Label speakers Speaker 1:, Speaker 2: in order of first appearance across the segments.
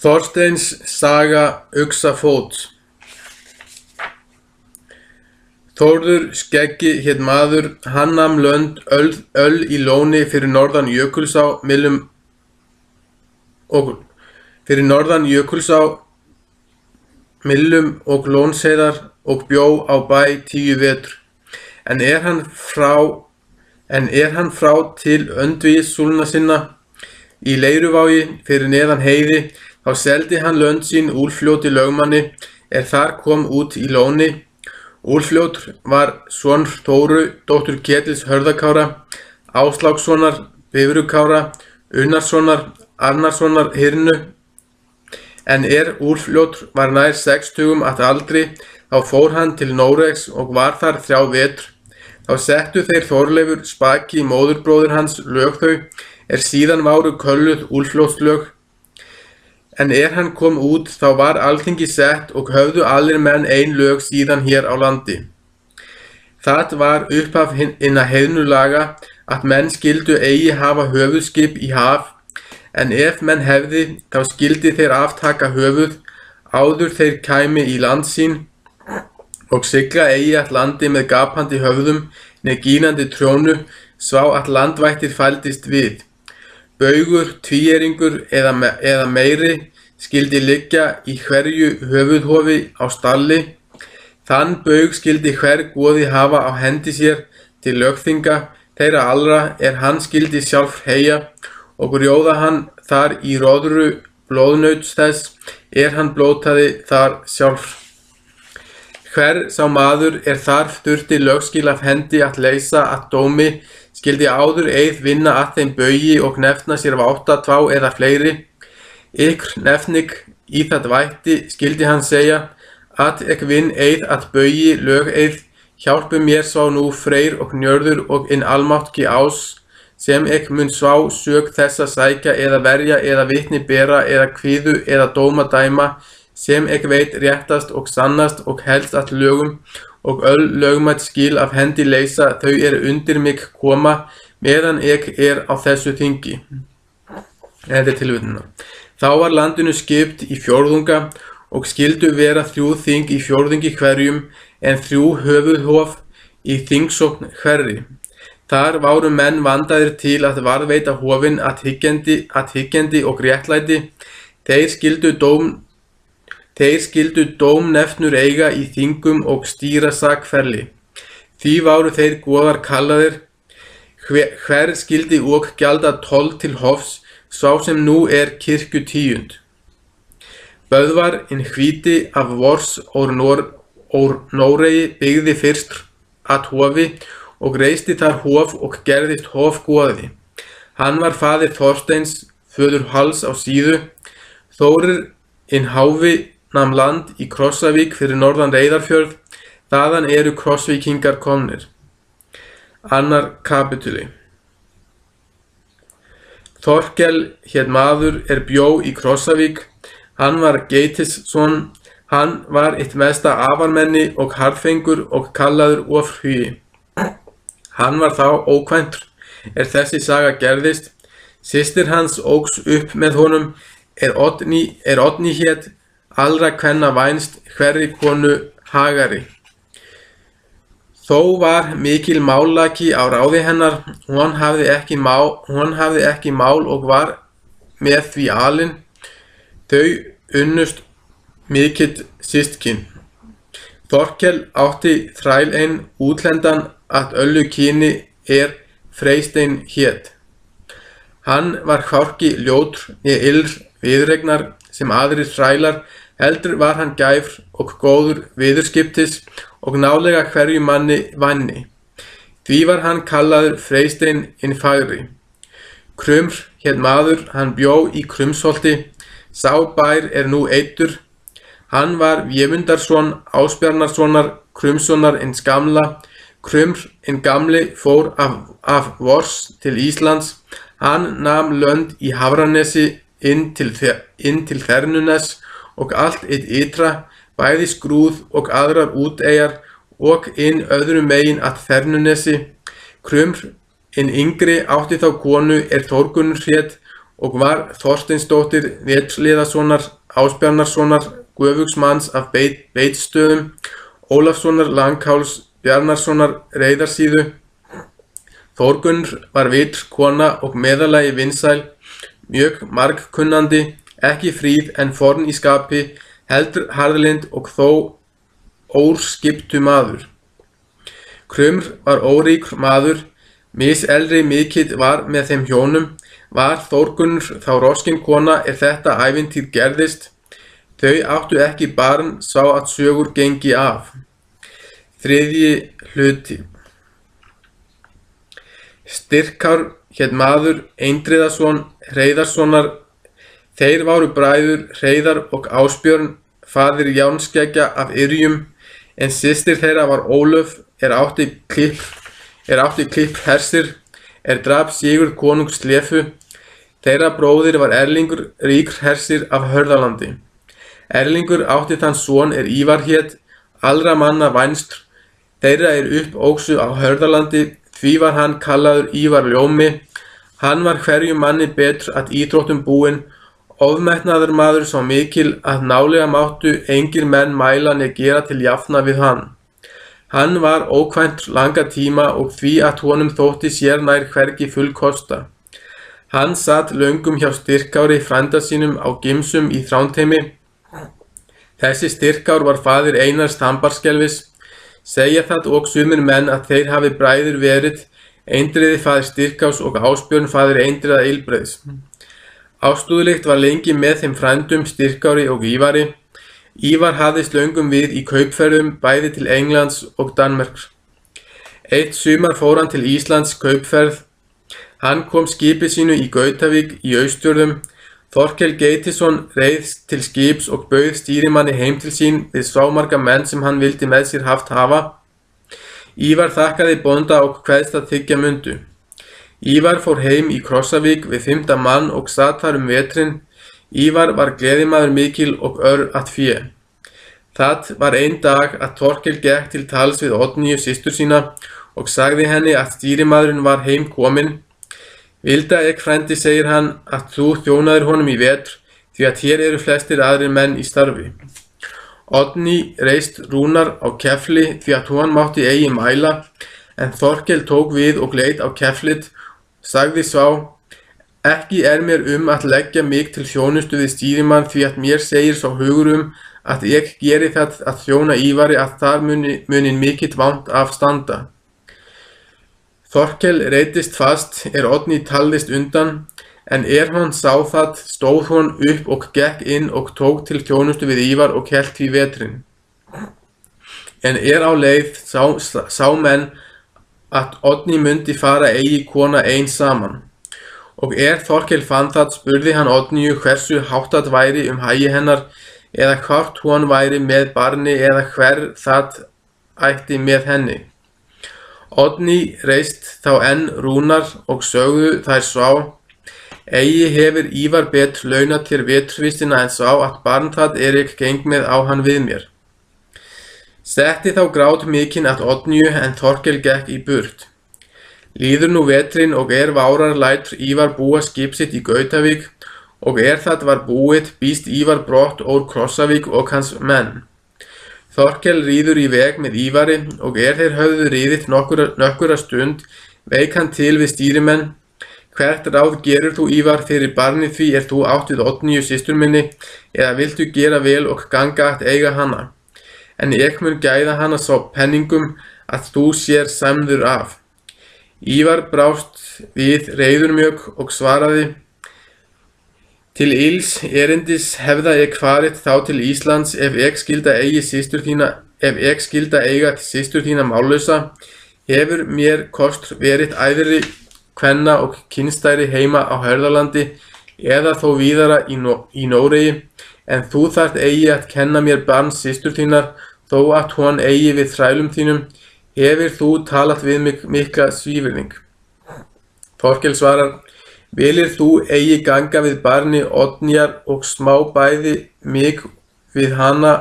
Speaker 1: Þorsteins saga Uxafóts. Þórður skeggi hét maður, hann nam lönd öll í lóni fyrir norðan Jökulsá Millum og Lónsheiðar og bjó á bæ 10 vetur. En er hann frá til öndvegissúlna sinna í Leiruvági fyrir neðan heiði, þá seldi hann lönd sín Úlfljóti lögmanni, er þar kom út í lóni. Úlfljótur var sonur Þóru, dóttur Ketils Hörðakára, Áslákssonar, Bifrukára, Unnarssonar, Arnarssonar Hyrnu. En er Úlfljótur var nær 60 að aldri, þá fór hann til Noregs og var þar 3 vetur. Þá settu þeir Þorleifur spaki móðurbróðir hans lög þau, er síðan váru kölluð Úlfljótslög. En er hann kom út, þá var alþingi sett og höfðu allir menn ein lög síðan hér á landi. Það var upphaf hinna heiðnu laga, að menn skyldu eigi hafa höfuðskip í haf, en ef menn hefði, þá skyldi þeir aftaka höfuð, áður þeir kæmi í land sín, og sigla eigi að landi með gapandi höfðum, með gínandi trjónu, svá að landvættir fældist við. Baugur, tvíeringur eða meiri skyldi liggja í hverju höfuðhofi á stalli. Þann baug skyldi hver goði hafa á hendi sér til lögþinga þeirra allra, er hann skyldi sjálf heyja, og rjóða hann þar í róðru blóðnauts þess, er hann blótaði þar sjálf. Hver sá maður er þar þurfti lögskil af hendi að leysa að dómi, skyldi áður eið vinna að þeim baugi og nefna sér vátta 2 eða fleiri. Ykkur nefning í það vætti skyldi hann segja, að ek vinn eið að baugi lög eið, hjálpu mér svá nú Freyr og Njörður og inn almáttki ás, sem ek mun svá sög þessa sækja eða verja eða vitni bera eða kvíðu eða dóma dæma, sem ek veit réttast og sannast og helst að lögum, og öll lögmætt skil af hendi leysa, þau undir mig koma, meðan ek á þessu þingi. Þetta tilvitnuna. Þá var landinu skipt í fjórðunga, og skyldu vera 3 þing í fjórðungi hverjum, en 3 höfuðhof í þingsókn hverri. Þar váru menn vandaðir til að varðveita hofin að hyggjandi og réttlæti. Þeir skyldu dómnefnur eiga í þingum og stýra sakferli. Því váru þeir goðar kallaðir. Hver skyldi og gjalda toll til hofs, sá sem nú kirkjutíund. Böðvar inn hvíti af vors úr Nóregi byggði fyrst að hofi, og reisti þar hof og gerðist hofgoði. Hann var faðir Þorsteins, föður Hals á síðu. Þórir inn Háfi nam land í Krossavík fyrir norðan Reyðarfjörð, þaðan eru Krossvíkingar komnir. Annar kapítuli. Þorkel hét maður er bjó í Krossavík, hann var Geitisson, hann var eitt mesta afarmenni og harðfengur og kallaður ofhugi. Hann var þá ókvæntur, er þessi saga gerðist. Systir hans óx upp með honum, er Oddný hét, allra kvenna vænst, hverri konu Hagari. Þó var mikil mállaki á ráði hennar, hún hafði ekki mál og var með því alin. Þau unnust mikill systkin. Þorkel átti þræl ein útlendan að öllu kyni, er Freystein hét. Hann var hvorki ljótur né illr viðuregnar sem aðrir þrælar, heldur var hann gæfr og góður viðurskiptis og nálega hverju manni vanni. Því var hann kallaður Freystein inn fagri. Krumr hét maður, hann bjó í Krumsholti, sá bær nú eyddur. Hann var Vémundarson, Ásbjarnarssonar, Krumssonar ins gamla. Krumr inn gamli fór af vors til Íslands. Hann nam lönd í Hafranesi inn til Þernunes og allt ytra, bæði Skrúð og aðrar úteyjar, og inn öðru megin að Þernunesi. Krumr inn yngri átti þá konu er Þórgunnur hét, og var Þorsteinsdóttir Vétliðasonar, Ásbjarnarsonar, göfugsmanns af Beitsstöðum, Ólafssonar Langháls, Bjarnasonar Reyðarsíðu. Þórgunnur var vitr kona og meðalagi vinsæl, mjög margkunnandi, ekki fríð en forn í skapi, heldur harðlynd og þó óskiptu maður. Krumr var óríkur maður, miselri mikill var með þeim hjónum, var Þórgunnur þá roskin kona þetta ævintýr gerðist. Þau áttu ekki barn sá að sögur gengi af. 3. hluti. Styrkár hét maður Eindriðason Hreiðarssonar. Þeir voru bræður Hreiðar og Ásbjörn, faðir Jánskeggja af Yrjum, en systir þeirra var Ólöf átti Klipp hersir, drap Sigurð konung Slefu. Þeirra bróðir var Erlingur ríkur hersir af Hörðalandi. Erlingur átti þann son Ívar hét, allra manna vænstr. Þeirra uppóksu á Hörðalandi, því var hann kallaður Ívar ljómi. Hann var hverjum manni betur að íþróttum búinn, ofmetnaður maður sá mikil að nálega máttu engir menn mæla né gera til jafna við hann. Hann var ókvænt langa tíma og því að honum þótti sér nær hvergi fullkosta. Hann satt löngum hjá Styrkári frænda sínum á Gimsum í Þrándheimi. Þessi Styrkár var faðir Einars Tambarskelfis. Segja það og sumir menn að þeir hafi bræður verið, Eindriði faðir Styrkárs og Ásbjörn faðir Eindriða Ylbreiðs. Ástúðlegt var lengi með þeim frændum Styrkári og Ívari. Ívar hafðist löngum við í kaupferðum bæði til Englands og Danmerkur. Eitt sumar fór hann til Íslands kaupferð. Hann kom skipi sínu í Gautavík í Austfjörðum. Þorkel Geitisson reið til skips og bauð stýrimanni heim til sín við svámarga menn sem hann vildi með sér haft hafa. Ívar þakkaði bónda og kveðst að þiggja mundu. Ívar fór heim í Krossavík við 5. mann og sat þar vetrin. Ívar var gleðimaður mikil og að fé. Það var einn dag að Þorkel gekk til tals við Oddnýju systur sína og sagði henni að stýrimaðurinn var heim kominn. Vilda frændi, segir hann, að þú þjónaðir honum í vetr, því að hér flestir aðrir menn í starfi. Oddný reist Rúnar á kefli því að hann mátti eigi mæla, en Þorkel tók við og leit á keflit, sagði sá, ekki mér að leggja mig til þjónustu við stýrimann því að mér segir sá hugur að ég geri það að þjóna Ívari að þar muni mikill vant af standa. Þorkel reiddist fast Oddný taldist undan, en hann sá það, stóð hann upp og gekk inn og tók til þjónustu við Ívar og hélt því vetrin. En á leið sá menn að Oddný mundi fara eigi kona ein saman. Og Þorkel fann það, spurði hann Oddnýju hversu háttað væri hagi hennar, eða hvort hún væri með barni eða hver það ætti með henni. Oddný reist þá enn Rúnar og sögðu þær svá, eigi hefur Ívar betur launað þér vetrvistina en sá að barn það ég geng með á hann við mér. Setti þá grát mikinn að Oddnýju en Þorkel gekk í burt. Líður nú vetrin og várar lætur Ívar búa skip sitt í Gautavík og það var búið býst Ívar brott úr Krossavík og hans menn. Þorkel ríður í veg með Ívari og þeir höfðu ríðið nokkura stund, veik hann til við stýrimenn. Hvert ráð gerur þú Ívar fyrir barnið því þú átt við Oddnýju systur minni, eða viltu gera vel og ganga að eiga hana? En ég mun gæða hana sá penningum að þú sér sæmdur af. Ívar brást við reiður mjög og svaraði, til ills erindis hefða ég farið þá til Íslands ef ég skylda eiga systur þína mállausa, hefur mér kost verið æðri kvenna og kynstæri heima á Hörðalandi eða þó víðara í Noregi, en þú þarft eigi að kenna mér barn systur þínar, þó að hún eigi við þrælum þínum, hefur þú talat við mig mikla svívirðing. Þorkel svarar, vilir þú eigi ganga við barni Oddnýjar og smá bæði mig við hana?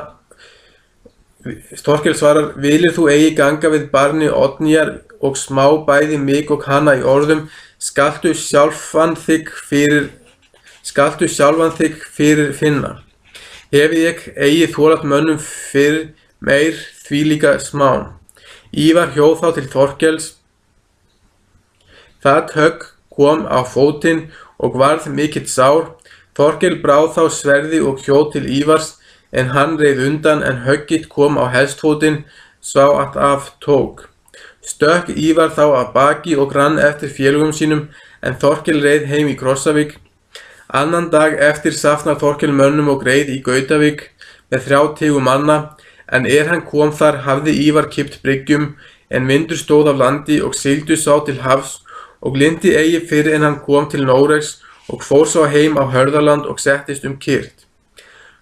Speaker 1: Þorkel svarar, vilir þú eigi ganga við barni Oddnýjar og smá bæði mig og hana í orðum, skaltu sjálfan þig fyrir skaltu sjálfan þig fyrir finna. Hefi ég eigi þolað mönnum fyrir meir þvílíka smán. Ívar hjó þá til Þorkels. Það högg kom á fótinn og varð mikill sár. Þorkel brá þá sverði og hjó til Ívars, en hann reið undan, en höggið kom á hestfótinn, sá að af tók. Stökk Ívar þá af baki og rann eftir félögum sínum, en Þorkel reið heim í Krossavík. Annan dag eftir safnar Þorkel mönnum og reið í Gautavík með 30 manna, en hann kom þar hafði Ívar kippt bryggjum, en vindur stóð af landi og sigldu sá til hafs, og lindi eigi fyrr en hann kom til Noregs, og fór sá heim á Hörðaland og settist kyrt.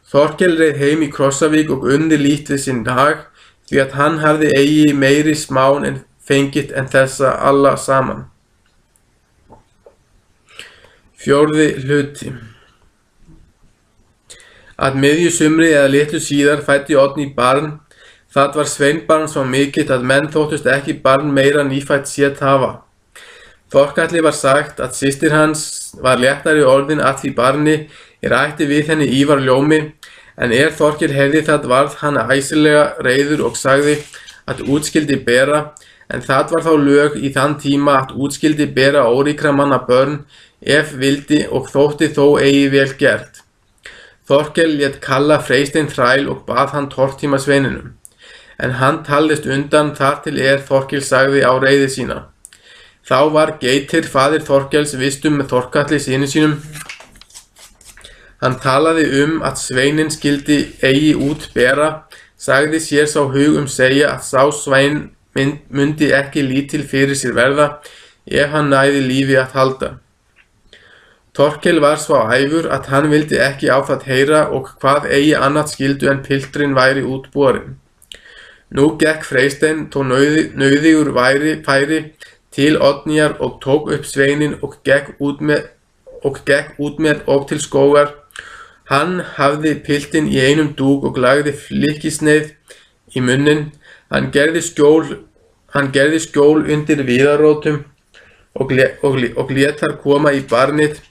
Speaker 1: Þorkel reið heim í Krossavík og undi lít við sinn hag, því að hann hafði eigi meiri smán en fengið en þessa alla saman. 4. hluti. Að miðju sumri eða litlu síðar fæddi Oddný barn. Það var sveinbarn svo mikill að menn þóttust ekki barn meira nýfætt séð hafa. Þorkalli var sagt að systir hans var léttari orðin að því barni ætti við henni Ívar ljómi, en Þorkel heyrði það varð hann æsilega reiður og sagði að útskyldi bera, en það var þá lög í þann tíma að útskyldi bera óríkra manna börn ef vildi og þótti þó eigi vel gert. Þorkel lét kalla Freystein þræl og bað hann tortímasveininum, en hann taldist undan þar til Þorkel sagði á reiði sína. Þá var Geitir faðir Þorkels vistum með Þorkalli syni sínum. Hann talaði að sveinin skyldi eigi út bera, sagði sér sá hug segja að sá svein mundi ekki lítil fyrir sér verða ef hann næði lífi að halda. Þorkel var svo æfur að hann vildi ekki á það heyra og hvað eigi annað skyldu en pilturinn væri útborinn. Nú gekk Freystein þó nauðugur færi til Oddnýjar og tók upp sveinin og gekk út með og til skógar. Hann hafði piltinn í einum dúk og lagði flykkisneið í munninn. Hann gerði skjól undir viðarótum og lét þar koma í barnið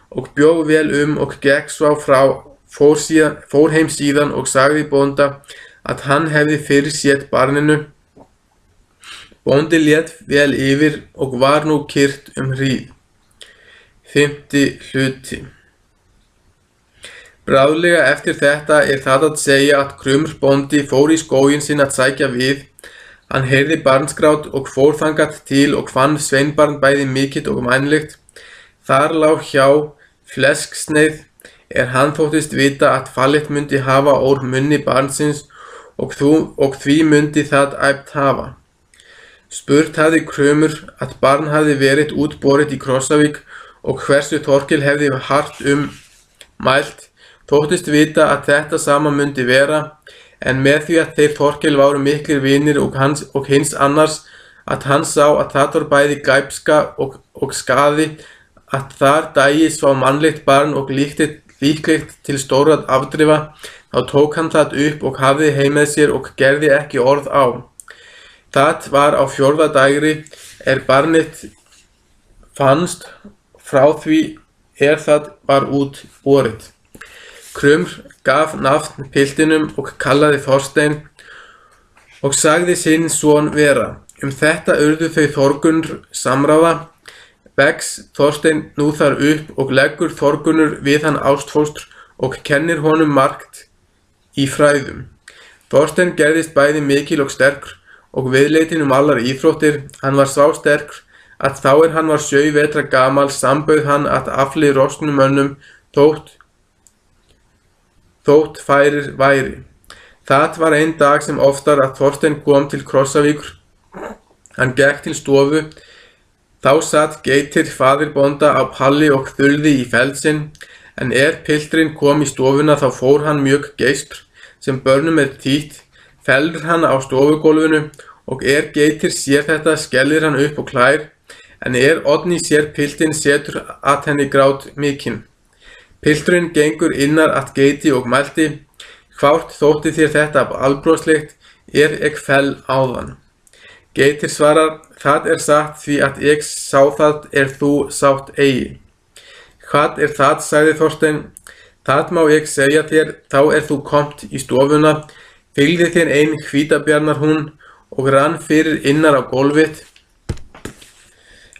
Speaker 1: og bjó vel og gekk svo fór heim síðan og sagði bónda að hann hefði fyrir séð barninu. Bóndi lét vel yfir og var nú kyrt hríð. 5. hluti. Bráðlega eftir þetta það að segja að Krumr bóndi fór í skóginn sinn að sækja við. Hann heyrði barnsgrát og fór þangað til og fann sveinbarn bæði mikill og vænlegt. Þar lá hjá flesksneið hann þóttist vita að fallit mundi hafa úr munni barnsins og því mundi það æpt hafa. Spurt hafði Krumr að barn hafði verið útborið í Krossavík og hversu Þorkel hefði hart mælt, þóttist vita að þetta sama mundi vera, en með því að þeir Þorkel váru miklir vinir og hins annars að hann sá að það var bæði gæpska og skaði að þar dægi svo mannlegt barn og líklegt til stóra afdrifa, þá tók hann það upp og hafði heim með sér og gerði ekki orð á. Það var á 4. dagri barnið fannst, frá því það var útborið. Krumr gaf nafn piltinum og kallaði Þorstein og sagði sinn son vera. Þetta urðu þau Þorgunnr samráða. Vex Þorstein nú þar upp og leggur Þorgunnur við hann ástfóstr og kennir honum margt í fræðum. Þorstein gerðist bæði mikil og sterkur og viðleitin allar íþróttir. Hann var sá sterkur að þá hann var 7 vetra gamal sambauð hann að afli rosnum mönnum þótt færir væri. Það var einn dag sem oftar að Þorstein kom til Krossavíkur. Hann gekk til stofu. Þá satt Geitir faðir bónda á palli og þuldi í feldsinn, en pilturinn kom í stofuna þá fór hann mjög geispr, sem börnum títt, fellur hann á stofugólfinu og Geitir sér þetta skellir hann upp og klær, en Oddný sér piltinn setur að henni grát mikinn. Pilturinn gengur innar að Geiti og mælti, hvort þótti þér þetta albrostlegt, ég fell áðan. Geitir svarar, það satt því að ég sá það þú sátt eigi. Hvað það, sagði Þorsteinn. Það má ég segja þér, þá þú komt í stofuna, fylgdi þér ein hvítabjarnarhún og rann fyrir innar á gólfið.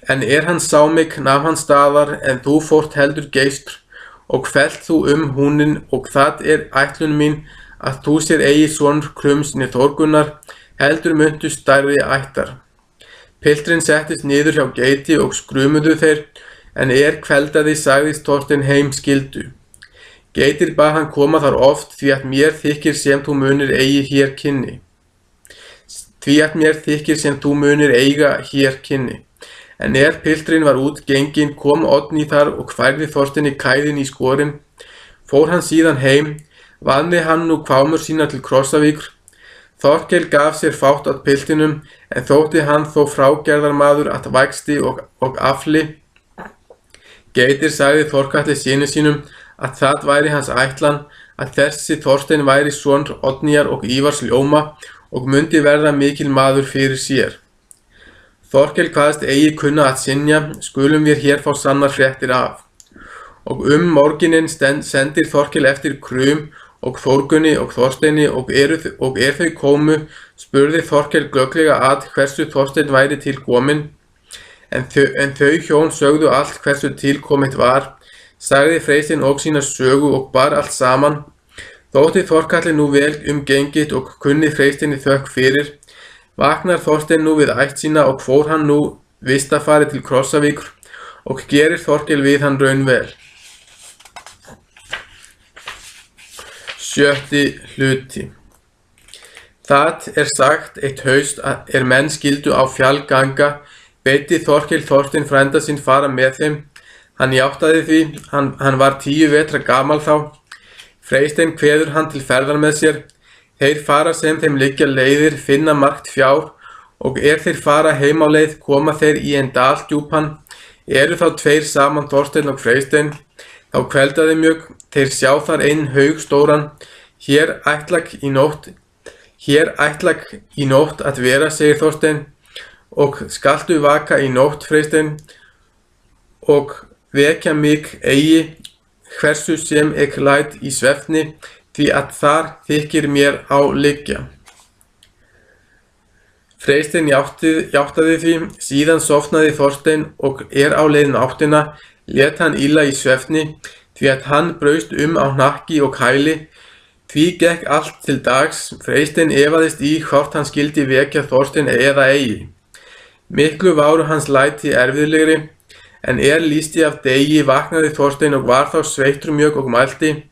Speaker 1: En hann sá mig, nam hann staðar, en þú fórt heldur geistr, og fellt þú húnin, og það ætlun mín, að þú sér eigi sonur Krumms né Þórgunnar, heldur muntu stærri ættar. Pilturinn settist niður hjá geiti og skrumuðu þeir, en kveldaði sagðist Þorsteinn heim skyldu. Geitir bað hann koma þar oft, því að mér þykir sem þú munir eigi hér kynni. En pilturinn var út genginn, kom Oddný þar og færði Þorsteini kæðin í skorin. Fór hann síðan heim, vanni hann nú kvámur sína til Krossavíkur. Þorkel gaf sér fátt að piltinum, en þótti hann þó frágerðarmaður að vægsti og afli. Geitir sagði Þorkatli syni sínum að það væri hans ætlan, að þessi Þorsteinn væri sonur Oddnýjar og Ívars ljóma og mundi verða mikil maður fyrir sér. Þorkel kvaðst eigi kunna að synja, skulum við hér fá sannar fréttir af. Og morguninn sendir Þorkel eftir Krum og Þórgunni og Þorsteini og þau komu, spurði Þorkel glögglega að hversu Þorsteinn væri til kominn, en þau hjón sögðu allt hversu til komið var, sagði Freysteinn og sína sögu og bar allt saman. Þótti Þorkalli nú vel gengið og kunni Freysteini þökk fyrir. Vaknar Þorsteinn nú við ætt sína og fór hann nú vistafari til Krossavíkur og gerir Þorkel við hann raun vel. 7. hluti. Það sagt eitt haust menn skyldu á fjall ganga, beitti Þorkel Þorsteinn frænda sinn fara með þeim. Hann játtaði því, hann var 10 vetra gamal þá. Freysteinn kveður hann til ferðar með sér. Þeir fara sem þeim liggja leiðir, finna margt fjár, og þeir fara heim á leið, koma þeir í en dal djúpan. Þá 2 saman Þorsteinn og Freysteinn. Þá kveldaði mjög, þeir sjá þar ein haug stóran. Hér ætlag í nótt að vera, segir Þorsteinn, og skaltu vaka í nótt, Freysteinn, og vekja mig eigi, hversu sem læt í svefni, því að þar þykir mér á liggja. Freysteinn játtaði því, síðan sofnaði Þorsteinn og á leiðin áttina, lét hann illa í svefni, því að hann braust á hnakki og hæli. Því gekk allt til dags, Freysteinn efaðist í hvort hann skyldi vekja Þorsteinn eða eigi. Miklu váru hans læti erfiðlegri, en lýsti af degi, vaknaði Þorsteinn og var þá sveittur mjög og mælti.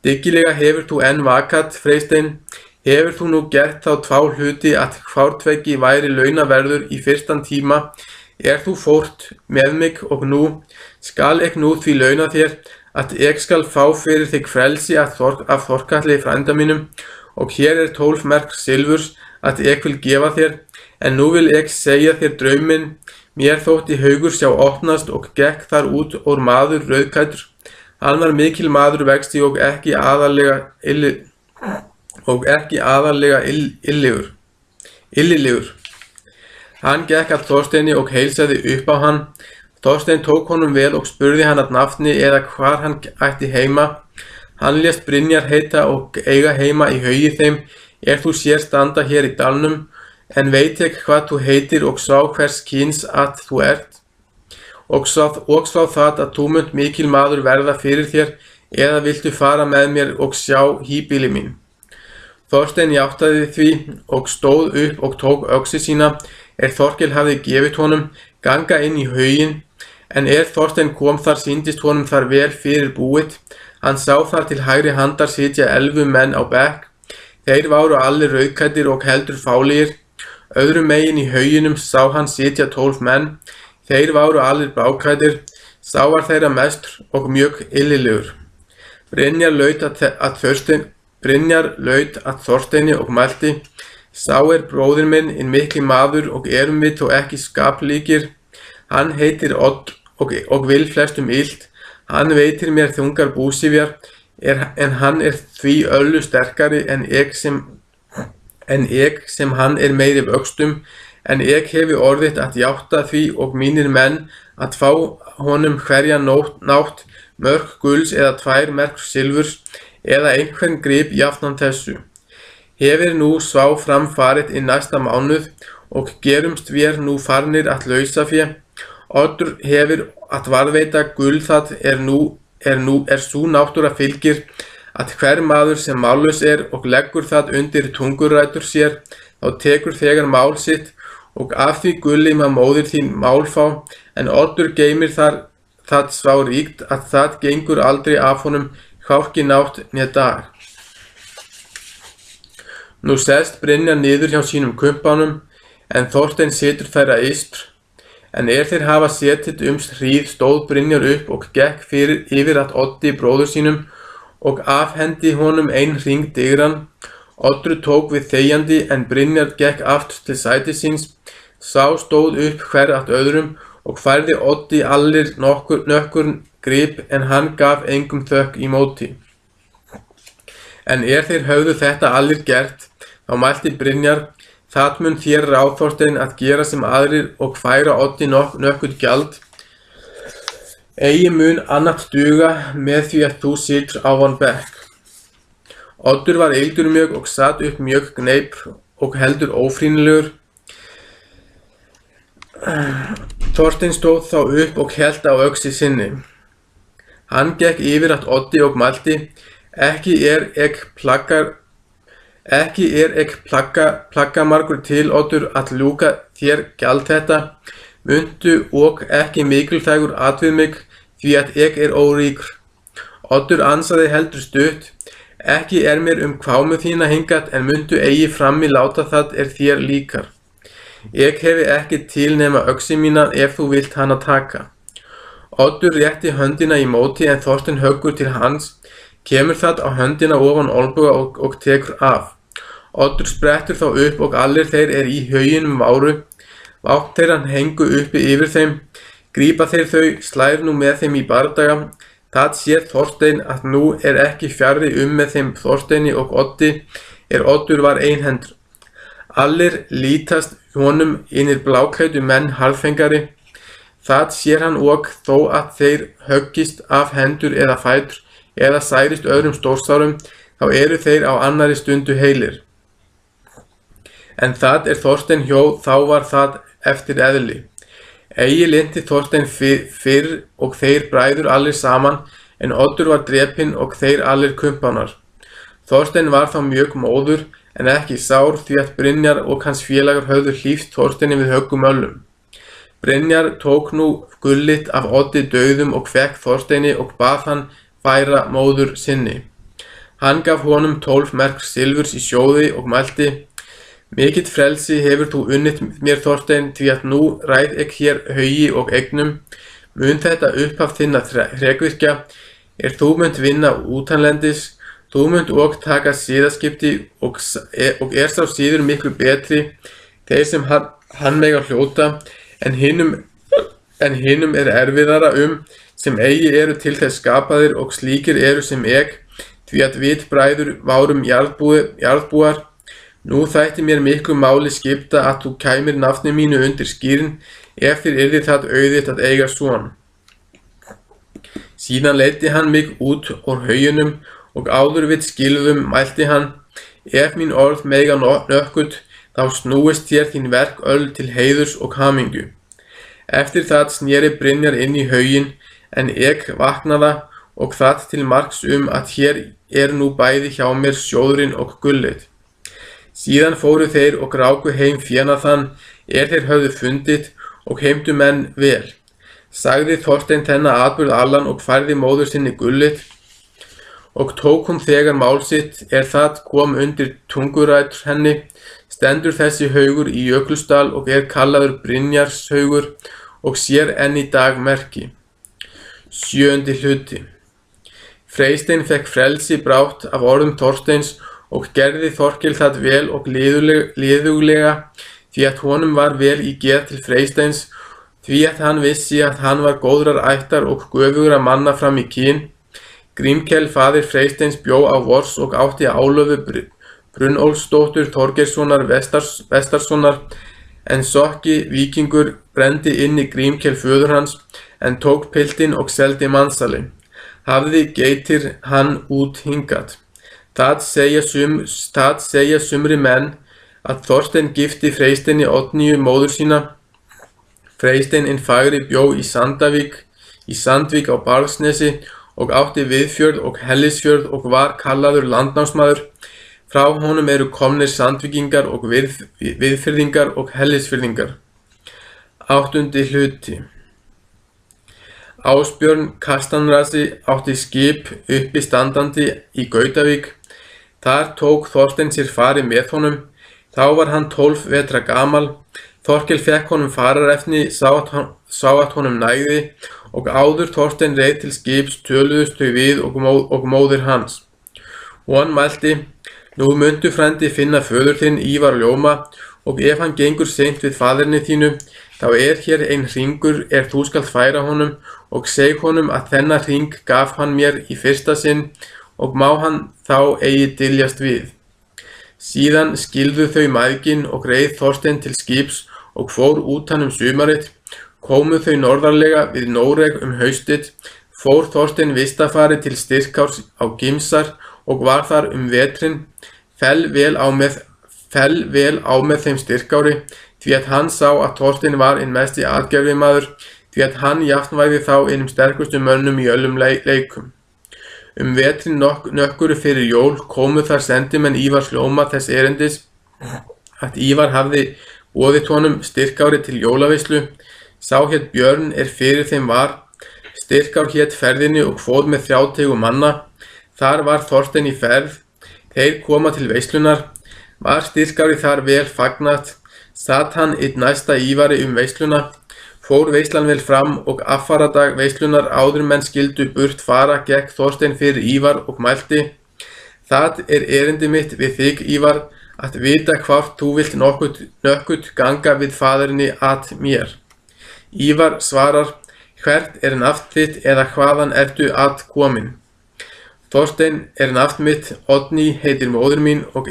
Speaker 1: Dyggilega hefur þú enn vakat, Freysteinn, hefur þú nú gert þá 2 hluti að hvártveggi væri launaverður í fyrstan tíma, þú fórt með mig, og nú skal nú því launa þér, að skal fá fyrir þig frelsi af Þorkatli frænda mínum, og hér 12 merk silfurs að vil gefa þér, en nú vil segja þér drauminn. Mér þótti haugur sjá opnast og gekk þar út úr maður rauðklæddur. Hann var mikil maður vexti og ekki aðallega illilegur. Hann gekk að Þorsteini og heilsaði upp á hann. Þorsteinn tók honum vel og spurði hann að nafni eða hvar hann ætti heima. Hann lést Brynjar heita og eiga heima í haugi þeim, þú sér standa hér í dalnum, en veit hvað þú heitir og sá hvers kyns að þú ert, og sá það að þú munt mikil maður verða fyrir þér, eða viltu fara með mér og sjá híbýli mín. Þorsteinn játtaði því og stóð upp og tók öxi sína, Þorkel hafði gefið honum, ganga inn í hauginn, en Þorsteinn kom þar sýndist honum þar vel fyrir búið. Hann sá þar til hægri handar sitja 11 menn á bekk. Þeir váru allir rauðklæddir og heldur fálegir. Öðrum megin í hauginum sá hann sitja 12 menn. Þeir váru allir bláklæddir. Sá var þeirra mestur og mjög illilegur. Brynjar laut að Þorsteini og mælti: Sá bróðir minn, mikli maður, og við þó ekki skaplíkir. Hann heitir Odd og vil flestum illt. Hann veitir mér þungar búsifjar, en hann því öllu sterkari en sem hann meiri vöxtum, en hefi orðið að játta því og mínir menn að fá honum hverja nátt mörk gulls eða 2 merk silfurs eða einhvern grip jafnan þessu. Hefir nú svá framfarið í næsta mánuð og gerumst vér nú farnir að lausafé. Oddur hefir að varðveita gull það er sú náttúra fylgir að hver maður sem mállaus og leggur það undir tungurætur sér, þá tekur þegar mál sitt og af því gulli má móðir þín mál fá, en Oddur geymir það svá ríkt að það gengur aldrei af honum hvorki nátt né dag. Nú sest Brynjar niður hjá sínum kumpánum, en Þorsteinn situr þeirra eystr, en þeir hafa setið hríð stóð Brynjar upp og gekk yfir að Oddi bróður sínum og afhendi honum ein hring digran. Oddur tók við þegjandi, en Brynjar gekk aftur til sætis síns. Sá stóð upp hver að öðrum og færði Oddi allir nokkurn grip, en hann gaf engum þökk í móti. En þeir höfðu þetta allir gert, þá mælti Brynjar: það mun þér ráð Þorsteinn að gera sem aðrir og færa Oddi nokkuð gjald. Eigi mun annað duga með því að þú situr á hann bekk. Oddur var eildur mjög og sat upp mjög gneip og heldur ófrýnilegur. Þorsteinn stóð þá upp og hélt á öxi sinni. Hann gekk yfir að Oddi og mælti: ekki ek plaggamargur til, Oddur, að ljúka þér gjald þetta. Muntu og ekki mikilþægur atvið mig, því að ek óríkur. Oddur ansaði heldur stutt: ekki mér kvámu þína hingað, en muntu eigi frammi láta það þér líkar. Ek hefi ekki til nema öxi mína ef þú vilt hana taka. Oddur rétti höndina í móti, en Þorsteinn höggur til hans, kemur það á höndina ofan olnboga og tekur af. Oddur sprettur þá upp og allir þeir í hauginum váru. Vátt þeirra hengu uppi yfir þeim, grípa þeir þau, slær nú með þeim í bardaga. Það sér Þorsteinn að nú ekki fjarri með þeim Þorsteini og Oddi, Oddur var einhendur. Allir lítast honum innir bláklæddu menn harðfengari. Það sér hann og þó að þeir höggist af hendur eða fætur eða særist öðrum stórsárum, þá þeir á annari stundu heilir. En það Þorsteinn hjó, þá var það eftir eðli. Eigi linnti Þorsteinn fyrr og þeir bræður allir saman, en Oddur var drepinn og þeir allir kumpánar. Þorsteinn var þá mjög móður, en ekki sár, því að Brynjar og hans félagar höfðu hlíft Þorsteini við höggum öllum. Brynjar tók nú gullit af Oddi dauðum og fekk Þorsteini og bað hann færa móður sinni. Hann gaf honum 12 merk silfurs í sjóði og mælti: mikill frelsi hefur þú unnið mér, Þorsteinn, því að nú ræð ek hér haugi og eignum. Mun þetta upphaf þinna hrekvirkja, þú munt vinna útanlendis, þú munt og taka siðaskipti og sá síður miklu betri, þeir sem hann mega hljóta, en hinum erfiðara sem eigi til þess skapaðir og slíkir sem ek, því að við bræður várum jarðbúar. Nú þætti mér miklu máli skipta að þú kæmir nafni mínu undir skýrin, ef þér það auðitt að eiga son. Síðan leiddi hann mig út úr hauginum og áður við skilðum mælti hann: ef mín orð mega nökkut, þá snúist þér þín verk öll til heiðurs og hamingju. Eftir það sneri Brynjar inn í haugin, en ek vaknaða og það til marks að hér nú bæði hjá mér sjóðurinn og gullið. Síðan fóru þeir og ráku heim féna þann þeir höfðu fundið og heimtu menn vel. Sagði Þorsteinn þennan atburð allan og færði móður sinni gullið og tók þegar mál sitt það kom undir tungurætur henni. Stendur þessi haugur í Jökulsdal og kallaður Brynjarshaugur og sér enn í dag merki. 7. hluti. Freysteinn fekk frelsi brátt af orðum Þorsteins og gerði Þorkel það vel og liðuglega, því að honum var vel í geð til Freysteins, því að hann vissi að hann var góðrar ættar og göfugra manna fram í kyn. Grímkell faðir Freysteins bjó á Vors og átti Álöfu Brunnólfsdóttur Þorgeirssonar Vestarssonar, en Sokki víkingur brenndi inn í Grímkell föður hans, en tók piltinn og seldi mannsali. hafði geitir hann út hingað. Það segja sumri menn að Þorstein gifti Freysteini Oddnýju móður sína. Freysteinn hinn fagri bjó í Sandvík á Barðsnesi og átti Viðfjörð og Hellisfjörð og var kallaður landnámsmaður. Frá honum eru komnir Sandvíkingar og Viðfirðingar og Hellisfirðingar. 8. hluti. Ásbjörn Kastanrasi átti skip uppi standandi í Gautavík. Þar tók Þorsteinn sér fari með honum. Þá var hann 12 vetra gamal. Þorkel fekk honum fararefni, sá að honum nægði, og áður Þorsteinn reið til skips töluðust þau við og móðir hans. Og hann mælti: Nú muntu frændi finna föður þinn Ívar ljóma, og ef hann gengur seint við faðirni þínu, þá hér ein hringur þú skalt færa honum, og seg honum að þennan hring gaf hann mér í fyrsta sinn, og má hann þá eigi dyljast við. Síðan skildu þau mæðgin og reið Þorsteinn til skips og fór út hann sumarið. Komu þau norðarlega við Nóreg haustið. Fór Þorsteinn vistafari til Styrkárs á Gimsar og var þar vetrin. Fell vel á með þeim Styrkári, því að hann sá að Þorsteinn var hinn mesti atgervimaður, því að hann jafnvægði þá einum sterkustu mönnum í öllum leikum. Vetrin nokkuru fyrir jól komu þar sendimenn Ívars ljóma þess erindis að Ívar hafði boðið honum Styrkári til jólaveislu. Sá hét Björn fyrir þeim var. Styrkár hét ferðinni og fór með 30 manna. Þar var Þorsteinn í ferð. Þeir koma til veislunar. Var Styrkári þar vel fagnat. Sat hann einn næsta Ívari veisluna. Fór veislan vel fram og aðfaradag veislunar áður menn skildu burt fara gekk Þorsteinn fyrir Ívar og mælti: Það erindi mitt við þig, Ívar, að vita hvort þú vilt nokkuð ganga við faðirni að mér. Ívar svarar: Hvert nafn þitt eða hvaðan ertu að komin? Þorsteinn nafn mitt, Oddný heitir móðir mín og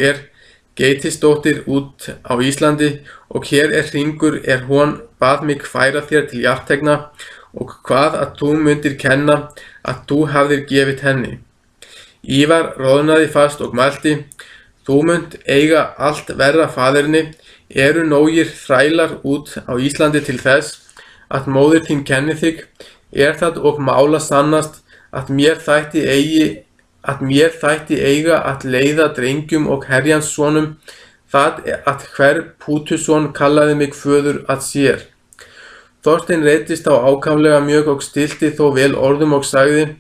Speaker 1: geitisdóttir út á Íslandi, og hér hringur hún bað mig færa þér til jartegna, og hvað að þú mundir kenna að þú hafðir gefið henni. Ívar roðnaði fast og mælti: Þú munt eiga allt verra faðirni, nógir þrælar út á Íslandi til þess að móðir þín kenni þig, það og mála sannast að mér þætti eiga að leiða drengjum og herjans sonum, það að hver pútuson kallaði mig föður að sér. Þorsteinn reiddist á ákaflega mjög og stilti þó vel orðum og sagði: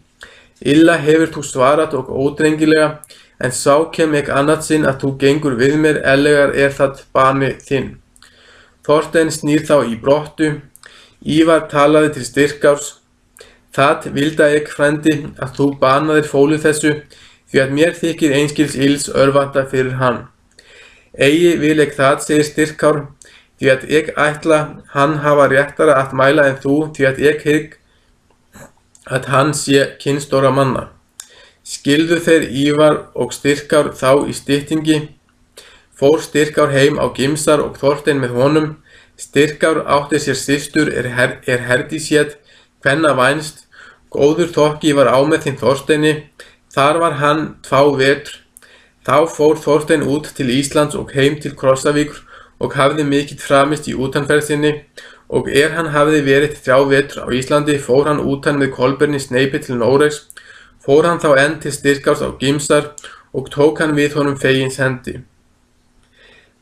Speaker 1: Illa hefur þú svarat og ódrengilega, en sá kem annað sinn að þú gengur við mér, ellegar það bani þinn. Þorsteinn snýr þá í brottu. Ívar talaði til Styrkárs: Það vilda frændi, að þú banaðir fólu þessu, því að mér þykir einskils ills örvanta fyrir hann. Eigi vil það, segir Styrkár, því að ætla hann hafa réttara að mæla en þú, því að hygg að hann sé kynnstóra manna. Skildu þeir Ívar og Styrkár þá í styttingi. Fór Styrkár heim á Gimsar og Þorsteinn með honum. Styrkár átti sér systur Herdís hét, kvenna vænst. Góður þokki var á með þeim Þorsteini. Þar var hann 2 vetr. Þá fór Þorsteinn út til Íslands og heim til Krossavíkur og hafði mikið framist í útanferð sinni, og hann hafði verið 3 vetr á Íslandi, fór hann útan með Kolbeini Sneipi til Noregs. Fór hann þá enn til Styrkárs á Gimsar og tók hann við honum fegins hendi.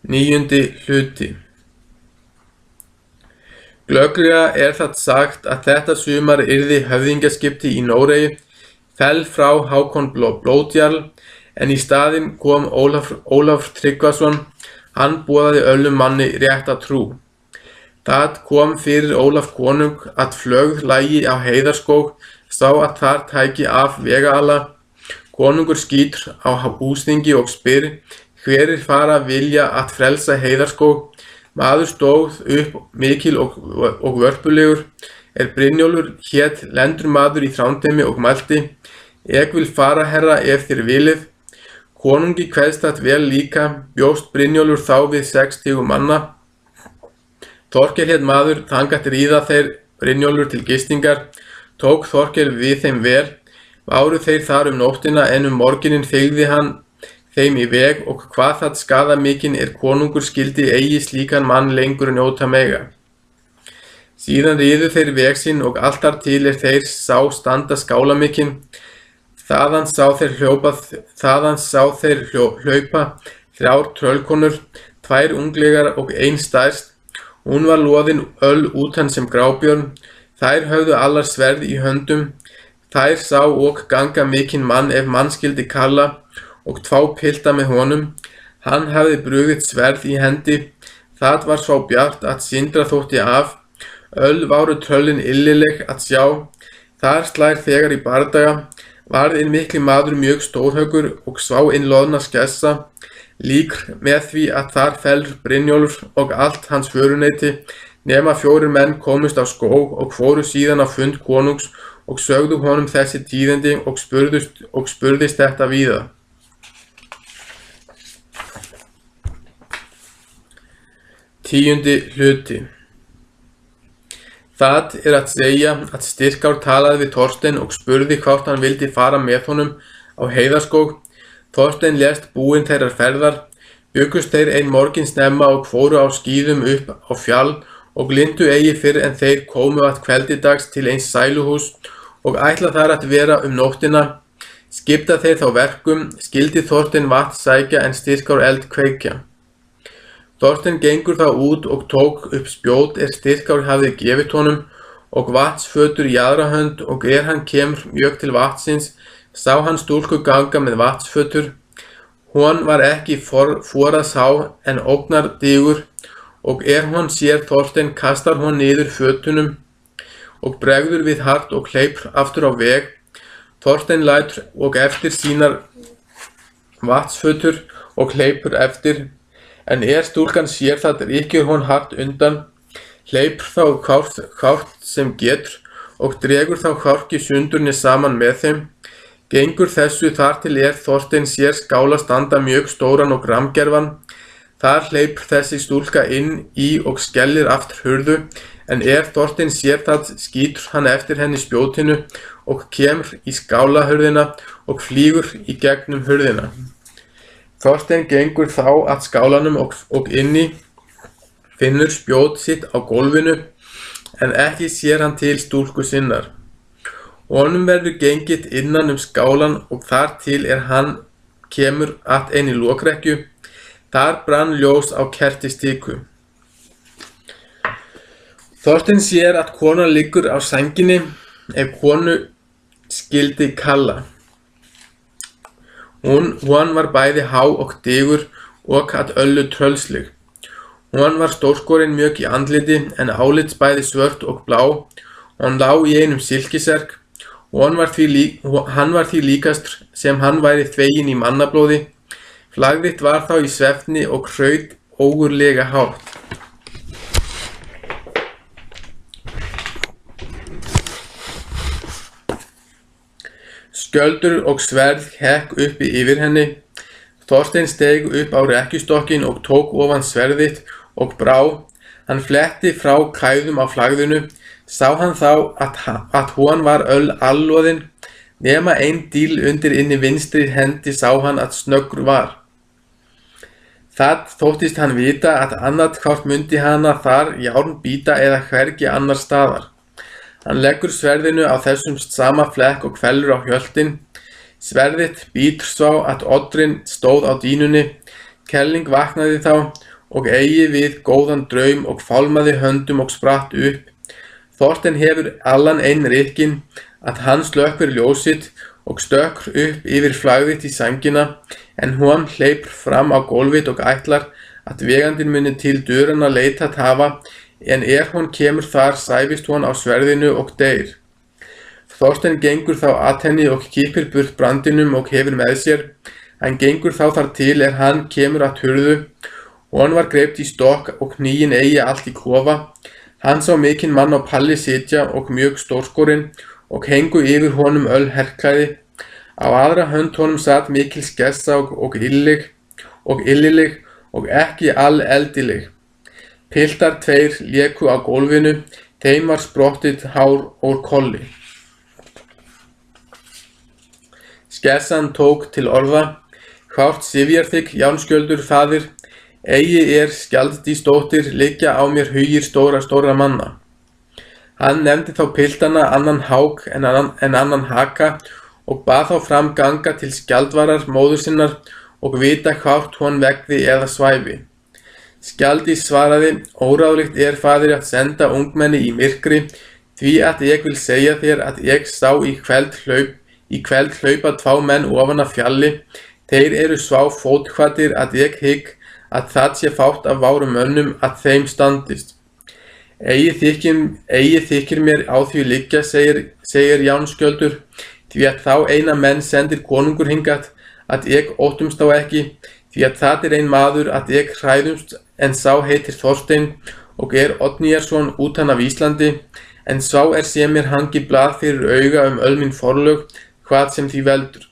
Speaker 1: 9. hluti. Glögglega það sagt að þetta sumar yrði höfðingjaskipti í Noregi, fell frá Hákon Blótjarl, en í staðinn kom Ólafur Tryggvason. Hann boðaði öllum manni rétta trú. Það kom fyrir Ólaf konung að flögð lægi á Heiðarskóg, sá að þar tæki af vegaala. Konungur skýtur á húsþingi og spyr: Hverir fara vilja að frelsa Heiðarskóg? Maður stóð upp mikil og vörpulegur, Brynjólfur hét lendur maður í Þrándheimi og mælti: Ég vil fara, herra, ef þér vilið. Konungi kveðst það vel líka, bjóst Brynjólfur þá við 60 manna. Þorkel hét maður, þangað ríða þeir Brynjólfur til gistingar, tók Þorkel við þeim vel, Váru þeir þar nóttina, en morguninn fylgdi hann þeim í veg, og hvað það skaðamikinn konungur skyldi eigi slíkan mann lengur njóta mega. Síðan riðu þeir veg sinn, og allt þar til þeir sá standa skálamikinn. Þaðan sá þeir hlaupa 3 tröllkonur, 2 unglegar og 1 stærst. Hún var loðin öll utan sem grábjörn. Þær höfðu allar sverð í höndum. Þær sá og ganga mikinn mann ef mann skyldi kalla, og 2 pilta með honum. Hann hafði brugðið sverð í hendi. Það var svo bjart að syndra þótti af. Öll váru tröllin illileg að sjá. Þar slær þegar í bardaga. Varð mikli maður mjög stórhöggur og svá loðna skessa, líkr með því að þar fellur Brynjólfur og allt hans föruneyti, nema 4 menn komust á skóg og fóru síðan á fund konungs og sögðu honum þessi tíðindi og spurðist þetta víða. Tíundi hluti. Það að segja að Styrkár talaði við Þorstein og spurði hvort hann vildi fara með honum á heiðarskóg. Þorstein lést búinn þeirrar ferðar. Bjuggust þeir ein morgun snemma og fóru á skíðum upp á fjall og lindu eigi fyrr en þeir komu að kveldidags til eins sæluhús og ætla þar að vera nóttina. Skipta þeir þá verkum, skyldi Þorstein vatn sækja en Styrkár eld kveikja. Þorstein gengur þá út og tók upp spjót Styrkár hafði gefið honum og vatnsfötur í aðra hönd, og hann kemur mjög til vatnsins, sá hann stúlku ganga með vatnsfötur. Hún var ekki forað sá en ógnardigur, og hún sér Þorstein kastar hún niður fötunum og bregður við hart og hleypur aftur á veg. Þorstein lætur og eftir sínar vatnsfötur og hleypur eftir. En stúlkan sér það rykkir hún hart undan, hleypur þá hvárt sem getur og dregur þá hvorki sundurni saman með þeim. Gengur þessu þar til Þorstein sér skála standa mjög stóran og gramgerfan. Þar hleypur þessi stúlka inn í og skellir aftur hurðu, en Þorstein sér það skýtur hann eftir henni spjótinu og kemur í skálahurðina og flýgur í gegnum hurðina. Þorstein gengur þá að skálanum og inni, finnur spjót sitt á gólfinu, en ekki sér hann til stúlku sinnar. Honum verður gengið innan skálan og þar til hann kemur að einni lokrekkju. Þar brann ljós á kertistíku. Þorstein sér að kona liggur á sænginni, ef konu skyldi kalla. Hún var bæði há og digur og að öllu tröllsleg. Hún var stórskorin mjög í andliti, en álits bæði svört og blá. Hún lá í einum silkiserk. Hann var því líkast sem hann væri þveginn í mannablóði. Flagðitt var þá í svefni og hraut ógurlega hátt. Skjöldur og sverð hekk uppi yfir henni. Þorstein steig upp á rekkjustokkin og tók ofan sverðitt og brá. Hann fletti frá kæðum á flagðinu. Sá hann þá að hún var öll alloðin, nema ein díl undir inni vinstri hendi sá hann að snöggur var. Það þóttist hann vita að annað hvort mundi hana þar járn bíta eða hvergi annar staðar. Hann leggur sverðinu á þessum sama flekk og fellur á hjöltin. Sverðitt bítur svo að oddurinn stóð á dýnunni. Kelling vaknaði þá og eigi við góðan draum og fálmaði höndum og spratt upp. Þorstein hefur allan einn rykkin að hann slökkir ljósitt og stökkur upp yfir flagðitt í sængina, en hún hleypur fram á gólfið og ætlar að vegandinn muni til dörana leita hafa, en hún kemur þar sæfist hún á sverðinu og deyr. Þorstein gengur þá að henni og kippir burt brandinum og hefur með sér. Hann gengur þá þar til hann kemur að hurðu. Hún var greipt í stokk og kníin eigi allt í kofa. Hann sá mikinn mann á palli sitja og mjög stórskorinn og hengu yfir honum öll herklæði. Á aðra hönd honum satt mikil skessa og illileg og ekki all eldileg. Piltar 2 léku á gólfinu, þeim var sprottið hár úr kolli. Skessan tók til orða: Hvárt syfjar þig, Járnskjöldur, faðir, eigi Skjaldísdóttir liggja á mér hugir stóra manna. Hann nefndi þá piltana annan hák en annan haka og bað þá fram ganga til Skjaldvarar móður sinnar og vita hvort hún vegði eða svæfi. Skjaldís svaraði: Óráðlegt faðir að senda ungmenni í myrkri, því að ég vil segja þér að ég sá í kveld hlaupa 2 menn ofan af fjalli. Þeir eru svá fótkvatir að ég hygg að það sé fátt af várum mönnum að þeim standist. Eigi þykir mér á því liggja, segir Járnskjöldur, því að þá eina menn sendir konungur hingað, að ég óttumst þá ekki, því að það ein maður að ég hræðumst, en sá heitir Þorstein og Oddnýjarson utan af Íslandi, en sá sem mér hangi blað fyrir auga mín forlög, hvað sem því veldur.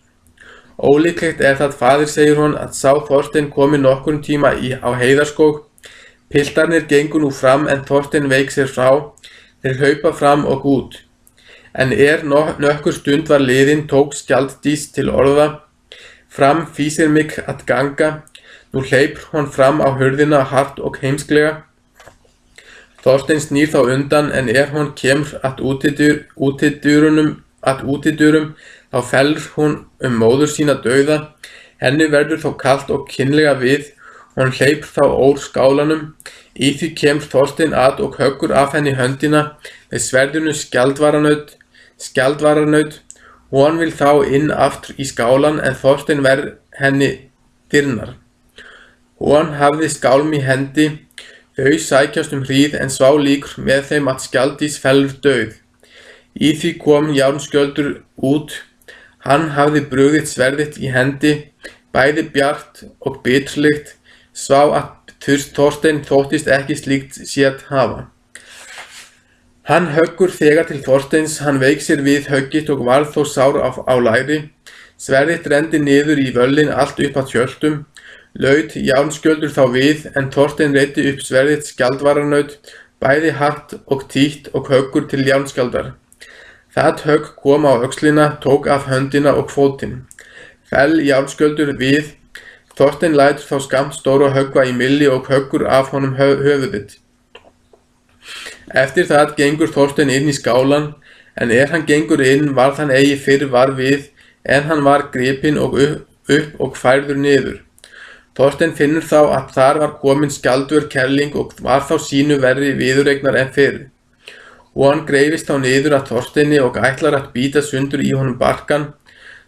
Speaker 1: Ólíklegt það, faðir, segir hún, að sá Þorstein komi nokkurn tíma á Heiðarskóg. Piltarnir gengu nú fram en Þorstein veik sér frá, þeir hlaupa fram og út. En nokkur stund var liðin, tók Skjaldís til orða: Fram fýsir mig að ganga. Nú hleypur hún fram á hurðina hart og heimsklega. Þorstein snýr þá undan, en hún kemur að útidyrum, þá fellur hún móður sína dauða. Henni verður þó kalt og kynlega við. Hún hleypur þá úr skálanum. Í því kemur Þorstein að og höggur af henni höndina með sverðinu skjaldvararnaut. Hún vil þá inn aftur í skálan, en Þorstein verð henni dyrnar. Hún hafði skálm í hendi. Þau sækjast hríð, en svá líkur með þeim að Skjaldís fellur dauð. Í því kom Járnskjöldur út. Hann hafði brugðið sverðið í hendi, bæði bjart og biturlykt. Svá að Þorstein þóttist ekki slíkt séð hafa. Hann höggur þegar til Þorsteins, hann veik sér við höggið og varð þó sár á læri. Sverðið renndi niður í völlin allt upp að hjöltum. Laut Járnskjöldur þá við, en Þorstein reiddi upp sverðið skjaldvararnaut, bæði hart og títt og höggur til Járnskjaldar. Það högg kom á öxlina, tók af höndina og fótinn. Fell Járnskjöldur við. Þorstein lætur þá skamt stóra höggva í milli og höggur af honum höfuðið. Eftir það gengur Þorstein inn í skálan, en hann gengur inn varð hann eigi fyrr var við, en hann var gripinn og upp og færður niður. Þorstein finnur þá að þar var komin skjaldvör kerling og var þá sínu verri viðureignar en fyrr. Og hann greifist þá niður að Þorsteini og ætlar að bíta sundur í honum barkan.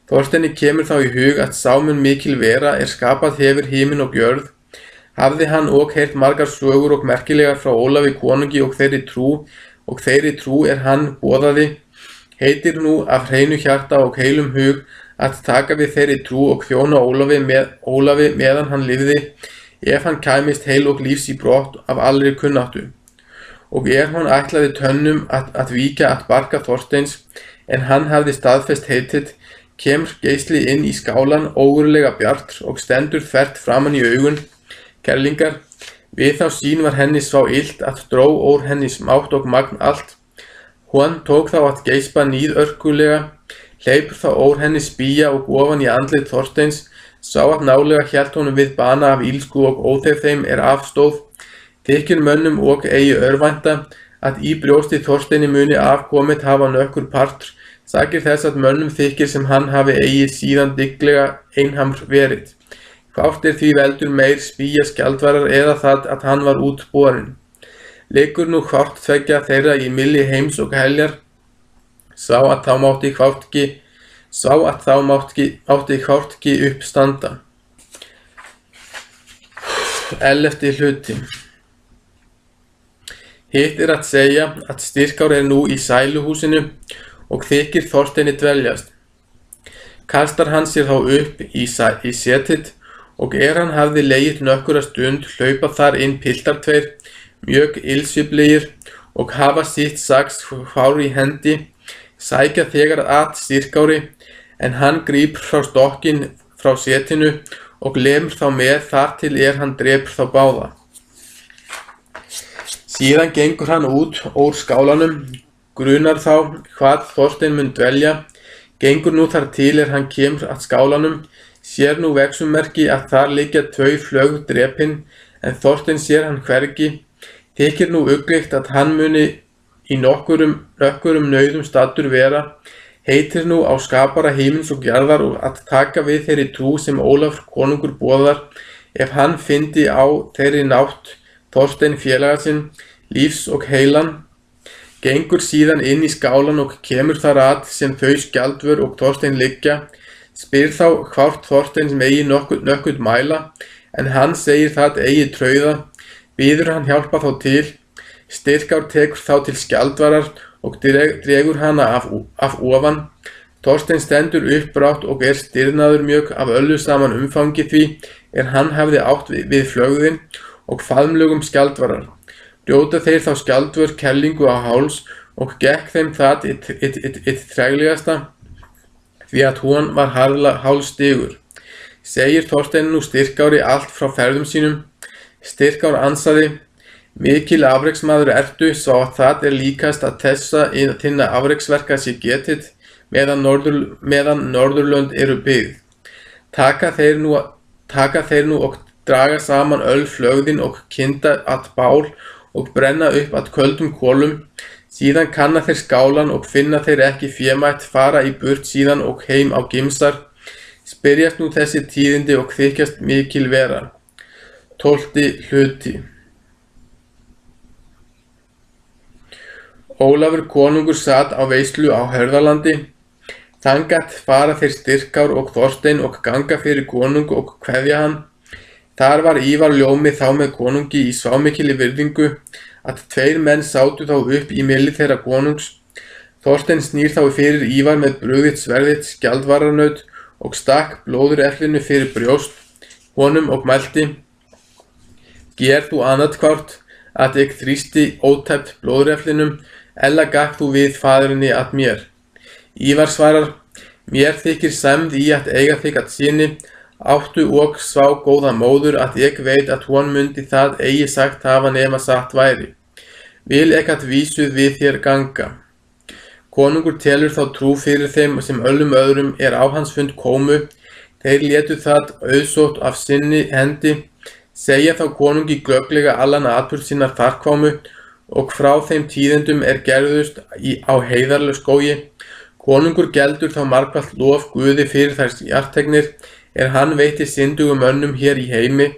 Speaker 1: Þorsteini kemur þá í hug að sá mun mikil vera skapað hefur himinn og jörð. Hafði hann og heyrt margar sögur og merkilegar frá Ólafi konungi og þeirri trú hann boðaði, heitir nú af hreinu hjarta og heilum hug að taka við þeirri trú og þjóna Ólafi meðan hann lifði, ef hann kæmist heil og lífs í brott af allri kunnáttu. Og hún ætlaði tönnum að víkja að barka Þorsteins, en hann hafði staðfest heitið, kemur geisli inn í skálan, ógurlega bjart og stendur þvert framan í augun kerlingar. Við þá sín var henni svá illt að dró úr henni smátt og magn allt. Hún tók þá að geispa níðörkulega, hleypur þá úr henni spýja og ofan í andlit Þorsteins, sá að nálega hélt honum við bana af ílsku og óþef þeim afstóð. Þykir mönnum og eigi örvænta að í brjósti Þorsteini muni afkomið hafa nokkur partur, sakir þess að mönnum þykir sem hann hafi eigi síðan dygglega einhamr verið. Hvort því veldur meir spýja skjaldvarar eða það að hann var út borinn. Liggur nú hvort tveggja þeirra í milli heims og heljar, sá að þá mátti hvorki uppstanda. 11. hluti. Hitt að segja að Styrkár nú í sæluhúsinu og þykir Þorsteini dveljast. Kastar hann sér þá upp í setið og hann hafði legið nokkura stund hlaupa þar inn piltar tveir, mjög illsviflegir og hafa sitt sax hvár í hendi, sækja þegar að Styrkári, en hann grípur frá stokkinn frá setinu og lemur þá með þar til hann drepur þá báða. Síðan gengur hann út úr skálanum, grunar þá hvað Þorstein mun dvelja, Gengur nú þar til hann kemur að skálanum, sér nú veggsummerki að þar liggja 2 flög drepin, en Þorsteinn sér hann hvergi. Þykir nú uggleitt að hann muni í nokkurum nauðum staddur vera, heitir nú á skapara himins og jarðar og að taka við þeirri trú sem Ólafur konungur boðar, ef hann fyndi á þeirri nátt Þorsteinn félaga sinn, lífs og heilan. Gengur síðan inn í skálan og kemur þar að sem þau Skjaldvör og Þorsteinn liggja, spyr þá hvort Þorsteinn megi nokkuð mæla, en hann segir það eigi trauða, biður hann hjálpa þá til. Styrkár tekur þá til Skjaldvarar og dregur hana af ofan. Þorsteinn stendur uppbrátt og stirðnaður mjög af öllu saman umfangi því hann hafði átt við flögðin og faðmlögum Skjaldvarar. Brjóta þeir þá Skjaldvör kellingu á háls og gekk þeim það eitt treglegasta, því að hún var hálsstigur. Segir Þorsteinn nú Styrkári allt frá ferðum sínum. Styrkár ansaði: Mikil afreksmaður ertu, svo að það líkast að þessa þinna afreksverka sé getið, meðan Norðurlönd eru byggð. Taka þeir nú og draga saman öll flögðin og kynda að bál og brenna upp að köldum kolum. Síðan kanna þeir skálan og finna þeir ekki fémætt, fara í burt síðan og heim á Gimsar. Spyrjast nú þessi tíðindi og þykjast mikil vera. 12. hluti. Ólafur konungur sat á veislu á Hörðalandi. Þangað fara þeir Styrkár og Þorsteinn og ganga fyrir konung og kveðja hann. Þar var Ívar ljómi þá með konungi í svámikilli virðingu, að 2 menn sátu þá upp í milli þeirra konungs. Þorsteinn snýr þá fyrir Ívar með brugðið sverðið Skjaldvararnaut og stakk blóðureflinu fyrir brjóst honum og mælti: Ger þú annað hvort, að ég þrýsti ótæpt blóðureflinum, ella gakk þú við faðurinni að mér. Ívar svarar: Mér þykir sæmd í að eiga þig að syni, áttu og svá góða móður að ég veit að hún mundi það eigi sagt hafa nema satt væri. Vil ek að vísuð við þér ganga. Konungur telur þá trú fyrir þeim sem öllum öðrum á hans fund komu. Þeir létu það auðsótt af sinni hendi, segja þá konungi glögglega allan atburð sinnar þarkvámu og frá þeim tíðendum gerðust á Heiðarlaugskógi. Konungur geldur þá margfalt lof Guði fyrir þær hjartegnir hann veitti syndugum mönnum hér í heimi.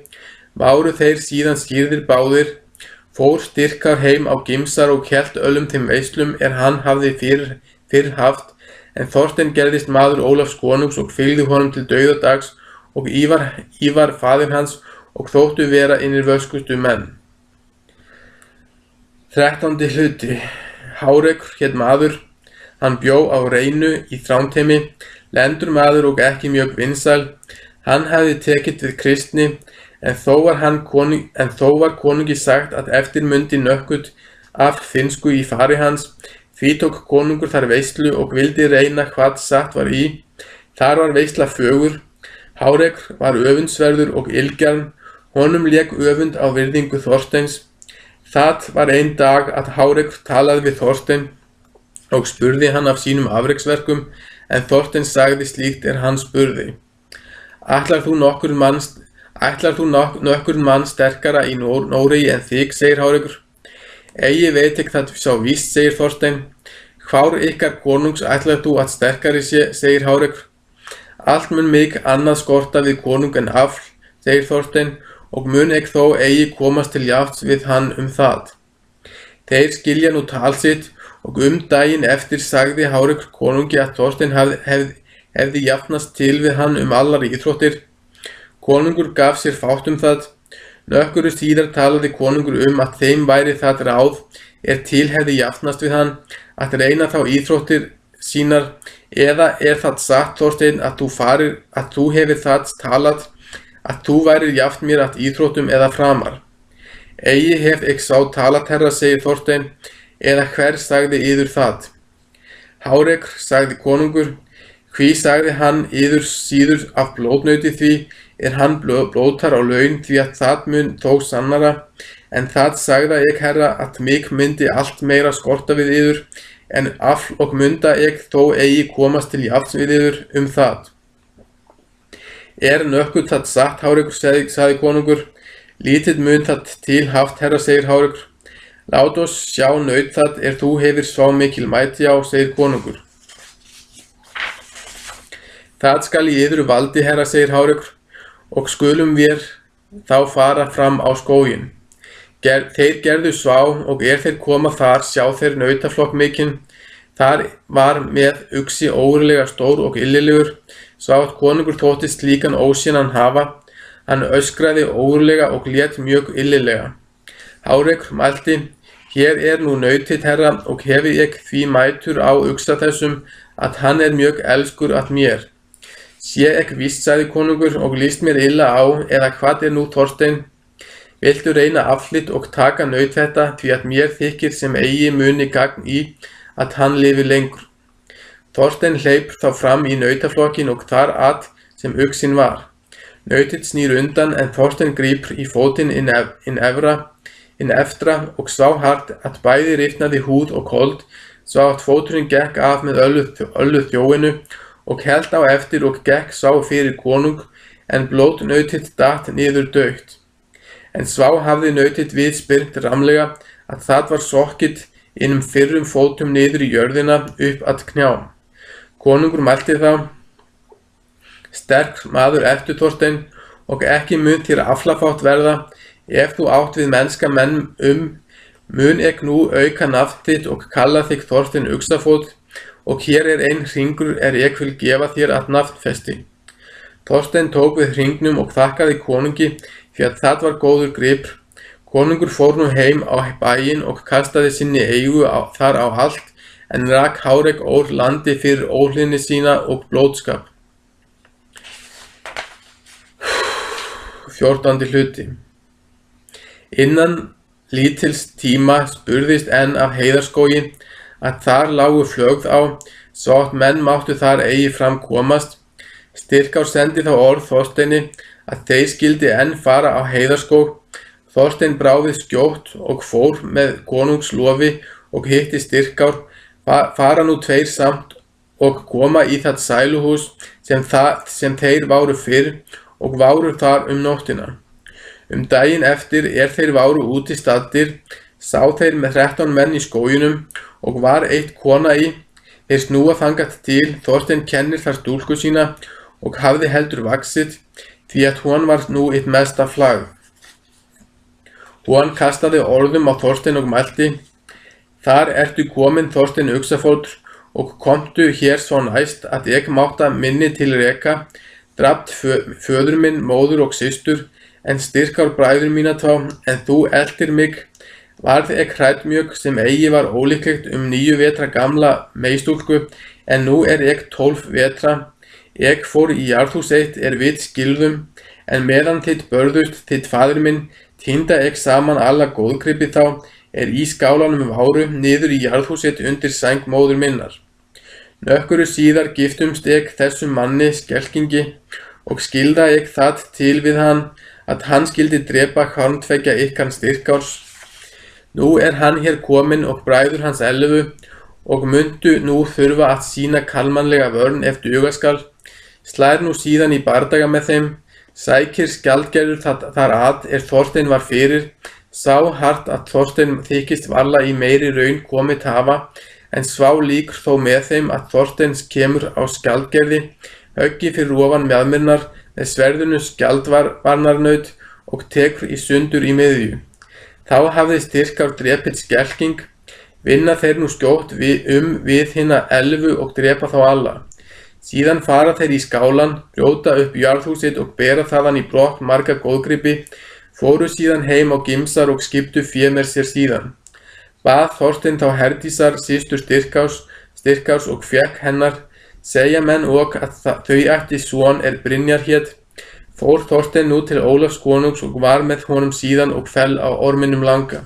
Speaker 1: Váru þeir síðan skýrðir báðir, fór Styrkár heim á Gimsar og hélt öllum þeim veislum hann hafði fyrr haft, en Þorsteinn gerðist maður Ólafs konungs og fylgdi honum til dauðadags og Ívar faðir hans og þóttu vera innir vöskustu menn. 13. hluti. Hárekur hét maður, hann bjó á Reynu í Þrándheimi, lendur maður og ekki mjög vinsæl. Hann hafði tekið við kristni, en þó var konungi sagt að eftir mundi nökkut af finnsku í fari hans. Því tók konungur þar veislu og vildi reyna hvað satt var í. Þar var veisla fögur. Hárekur var öfundsverður og ilgjarn, honum lék öfund á virðingu Þorsteins. Það var einn dag að Hárekur talaði við Þorstein og spurði hann af sínum afreksverkum, en Þorsteinn sagði slíkt hann spurði: Ætlar þú nokkurn mann sterkara í Noregi en þig, segir Hárekur. Eigi veit ég það sá víst, segir Þorsteinn. Hvár ykkar konungs ætlar þú að sterkari sé, segir Hárekur. Allt mun mig annað skorta við konung en afl, segir Þorsteinn, og mun ég þó eigi komast til jafns við hann það. Þeir skilja nú tal sitt, og daginn eftir sagði Hárekur konungi að Þorsteinn hefði jafnast til við hann allar íþróttir. Konungur gaf sér fátt það. Nokkru síðar talaði konungur að þeim væri það ráð til hefði jafnast við hann, að reyna þá íþróttir sínar, eða það satt, Þorsteinn, að þú hefur það talað, að þú værir jafn mér að íþróttum eða framar. Eigi hef ég sá talat, herra, segir Þorsteinn, eða hver sagði yður það? Hárekur, sagði konungur. Hví sagði hann yður síður af blótnauti, því hann blótar á laun, því að það mun þó sannara, en það sagði ég, herra, að mig myndi allt meira skorta við yður, en afl og munda eg þó eigi komast til jafns við yður það. Nokkuð það satt, Hárekur, sagði konungur. Lítið mun það til haft, herra, segir Hárekur. Lát oss sjá naut það þú hefur svo mikil mæti á, segir konungur. Það skal í yður valdi, herra, segir Hárekur, og skulum við þá fara fram á skóginn. Þeir gerðu svá, og þeir koma þar, sjá þeir nautaflokk mikinn. Þar var með uxi ógurlega stór og illilegur, svo að konungur þóttist slíkan ósýnan hafa. Hann öskraði ógurlega og lét mjög illilega. Hárekur mælti, hér nú nautið, herra, og hefi ég því mætur á uxa þessum, að hann mjög elskur að mér. Sé ek víst, sagði konungur, og líst mér illa á, eða hvað nú, Þorsteinn? Viltu reyna aflit og taka naut þetta, því að mér þykir sem eigi muni gagn í, að hann lifi lengur. Þorsteinn hleypur þá fram í nautaflokkin og þar að sem uxinn var. Nautið snýr undan, en Þorsteinn grípur í fótinn inn eftra og sá hart að bæði rifnaði húð og hold, svo að fóturinn gekk af með öllu þjóinu og hélt á eftir og gekk sá fyrir konung, en blót nautið datt niður dautt. En svá hafði nautið viðspyrnt ramlega að það var sokkið innum fyrrum fótum niður í jörðina upp að knjám. Konungur mælti þá, sterk maður ertu, Þorsteinn, og ekki mun þér aflafátt verða, ef þú átt við mennska menn mun ek nú auka nafn þitt og kalla þig Þorsteinn Uxafót, og hér ein hringur ég vil gefa þér að nafnfesti. Þorsteinn tók við hringnum og þakkaði konungi, því að það var góður gripur. Konungur fór nú heim á bæinn og kastaði sinni eigu þar á allt, en rak Hárek úr landi fyrir óhlýðni sína og blóðskap. 14. hluti. Innan lítils tíma spurðist enn af Heiðarskógi að þar lágu flögð á, svo að menn máttu þar eigi fram komast. Styrkár sendi þá orð Þorsteini að þeir skildi enn fara á Heiðarskóg. Þorsteinn brá við skjótt og fór með konungslofi og hitti Styrkár, fara nú tveir samt og koma í það sæluhús sem þeir váru fyrr og váru þar nóttina. Daginn eftir þeir váru úti staddir, sá þeir með 13 menn í skóginum og var eitt kona í. Þeir snúa þangað til, Þorsteinn kennir þar stúlku sína og hafði heldur vaxið, því að hún var nú eitt mesta flagð. Hún kastaði orðum á Þorsteinn og mælti, þar ertu kominn, Þorsteinn Uxafót, og komdu hér svo næst að ég mátta minni til reka, drapt föður minn, móður og systur, en Styrkár bræður mína þá, en þú eltir mig. Varð ég hrædd mjög sem eigi var ólíklegt 9 vetra gamla meistúlku, en nú ég 12 vetra. Ég fór í jarðhús eitt við skilðum, en meðan þitt börðust þitt faðir minn, týnda ég saman alla góðgripi þá, í skálanum váru, niður í jarðhúsið undir sæng móður minnar. Nokkru síðar giftumst ég þessum manni skelkingi, og skilda ég það til við hann, að hann skildi drepa harmtveggja ykkar Styrkárs. Nú hann hér kominn og bræður hans 11, og mundu nú þurfa að sýna kalmanlega vörn ef duga skal. Slær nú síðan í bardaga með þeim, sækir skjaldgerður þar að Þorsteinn var fyrir, sá hart að Þorsteinn þykist varla í meiri raun komið hafa, en svá líkur þó með þeim að Þorsteinn kemur á skjaldgerði, höggi fyrir ofan mjaðmirnar með sverðinu skjaldvarnarnaut og tekur í sundur í miðju. Þá hafði Styrkár drepið skelking, vinna þeir nú skjótt við hina 11 og drepa þá alla. Síðan fara þeir í skálan, brjóta upp jarðhúsið og bera þaðan í brott marga góðgripi, fóru síðan heim á Gimsar og skiptu fé með sér síðan. Bað Þorsteinn þá Herdísar, systur Styrkárs og fékk hennar, segja menn og að þau ætti son Brynjar hét. Fór Þorsteinn nú til Ólafs konungs og var með honum síðan og fell á orminum langa.